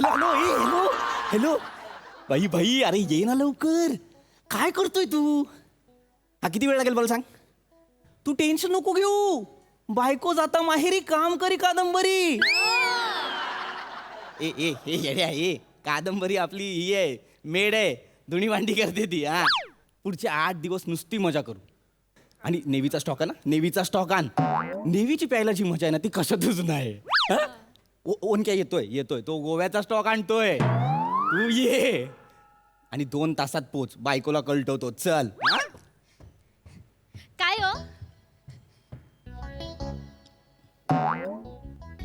Hello hello hello hello भाई भाई, अरे ये ना लवकर. काय करतोय तू? हा किती वेळ लागेल मला सांग. तू टेन्शन नको घेऊ. बायको जाता माहेरी काम करी कादंबरी. ए ए ए येड्या ए, कादंबरी आपली ही आहे, मेड आहे, धुणी भांडी करते ती. हा, पुढचे 8 दिवस नुसती मजा करू. आणि नेव्हीचा स्टॉक आहे ना, नेव्हीचा स्टॉक आण. नेव्हीची प्यायला जी मजा आहे ना ती कशातच नाही. ओनक्या येतोय येतोय, तो गोव्याचा स्टॉक आणतोय. तू ये आणि 2 तासात पोच. बायकोला कळटवतो. चल. हा? काय हो?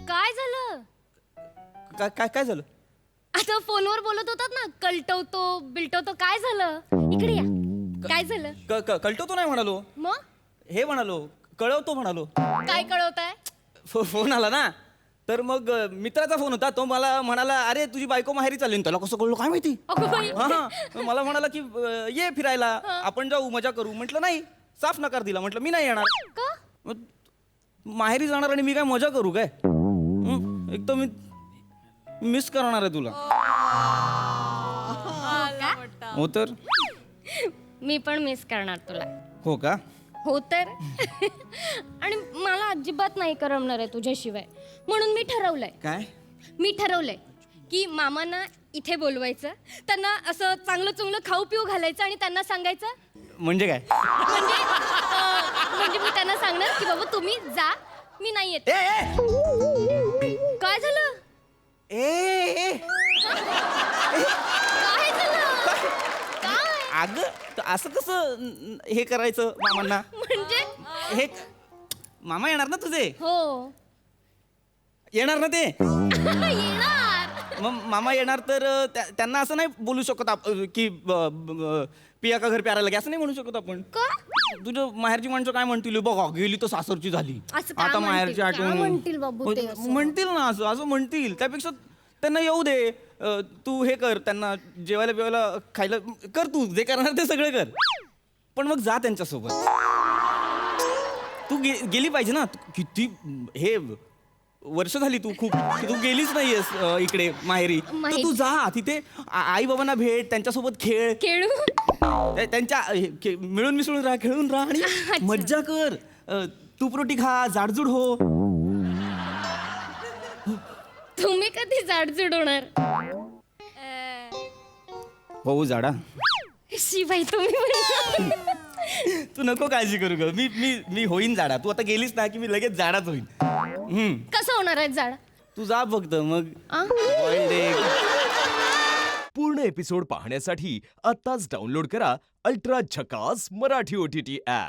काय झालं? काय काय काय झालं? आता फोनवर बोलत होतात ना, कलटवतो बिलटवतो, काय झालं? इकडे या. काय झालं? कळटवतो नाही म्हणालो, मग हे म्हणालो, कळवतो म्हणालो. काय कळवताय? फोन आला ना, तर मग मित्राचा फोन होता. तो मला म्हणाला, अरे तुझी बायको माहेरी चालली ना. त्याला कसं कळलं काय माहिती. अगं बाई. हा, मला म्हणाला की ये फिरायला, आपण जाऊ, मजा करू. म्हटलं नाही, साफ नकार दिला. म्हटलं मी नाही येणार. का? मग माहेरी जाणार आणि मी काय मजा करू काय? एक तर मी मिस करणार आहे तुला. हो तर. मी पण मिस करणार तुला. हो का? हो तर. आणि मला अजिबात नाही करमणार आहे तुझ्याशिवाय. म्हणून मी ठरवलंय. काय? मी ठरवलंय की मामांना इथे बोलवायचं, त्यांना असं चांगलं चुंगलं खाऊ पिऊ घालायचं आणि त्यांना सांगायचं. म्हणजे काय? म्हणजे मी त्यांना सांगणार की बाबा तुम्ही जा, मी नाही येत. काय झालं? काय झालं? काय? अगं असं कसं हे करायचं मामांना? म्हणजे हे मामा येणार ना तुझे? हो. येणार ना ते? येणार. मग मामा येणार तर त्यांना असं नाही बोलू शकत की पिया का घर प्यारा लगे, असं नाही म्हणू शकत आपण. का? तुझं माहेरची माणसं काय म्हणतील, बघा गेली तर सासरची झाली, असं का आता म्हणतील? माहेरची काय आठवण म्हणतील बाबू ते असं? म्हणतील ना, असं असं म्हणतील. त्यापेक्षा त्यांना येऊ दे. तू हे कर, त्यांना जेवायला बिवायला खायला कर, तू जे करणार ते सगळं कर. पण मग जा त्यांच्यासोबत. तू गेली पाहिजे ना. किती हे वर्ष झाली तू खूप तू गेलीच नाहीयेस इकडे माहेरी. तर तू जा तिथे, आई बाबांना भेट, त्यांच्यासोबत खेळ, खेळू. त्यांच्या मिळून मिसळून राहा, खेळून राहा आणि मज्जा कर. तूप रोटी खा, जाडजूड हो. तुम्ही कधी जाडजूड होणार? हो जाडा. शिवाय तुम्ही तू नको काळजी करू ग. मी मी मी होईन जाडा. तू आता गेलीस ना की मी लगेच जाडाच होईन. कसं होणार आहे जाड? तू जा फक्त मग. आ? पूर्ण एपिसोड पाहण्यासाठी आत्ताच डाउनलोड करा अल्ट्रा झकास मराठी OTT ॲप.